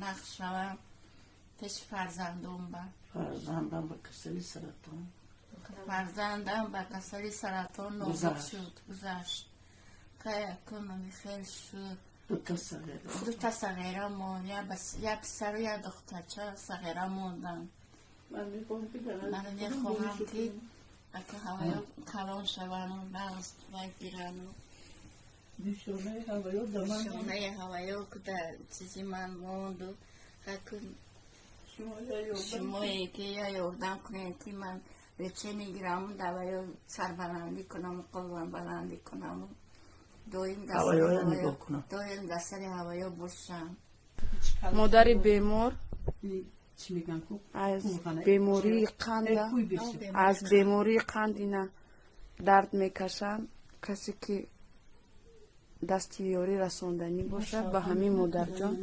نقش شوم پیش فرزندم فرزندم به کسری سرطان فرزندم به کسری سرطان نابود شد گذشت که کنم خیلی شد دو تا صغیره مون یک پسر و یک دخترچه صغیره موندن من میخواهم که اگه هوایی کلان شوند و نست و گیرن دیشونه هوایی که در چیزی من موند و شمایی که یا یردم کنید که من ریچه نگیرم دوایی سربلندی کنم قلبم بلندی کنم دویم دستر هوایی برشم مادر بیمار از بیماری قند از بیماری قند اینا درد میکشم کسی که دستیاری رساندنی باشد به همین مادر جان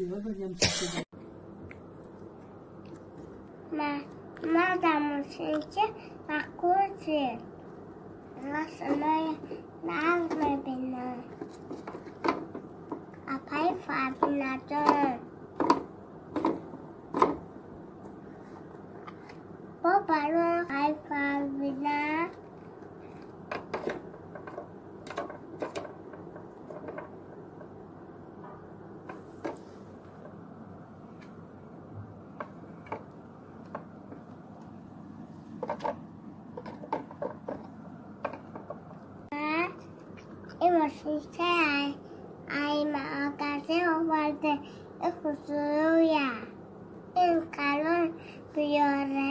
ما در موسیقی و کورسی رسانای نرد میبینم اپای فربینه جان با برای های فربینه این موسیقی ای معاکسی آورده این خسرویه این کلان بیاره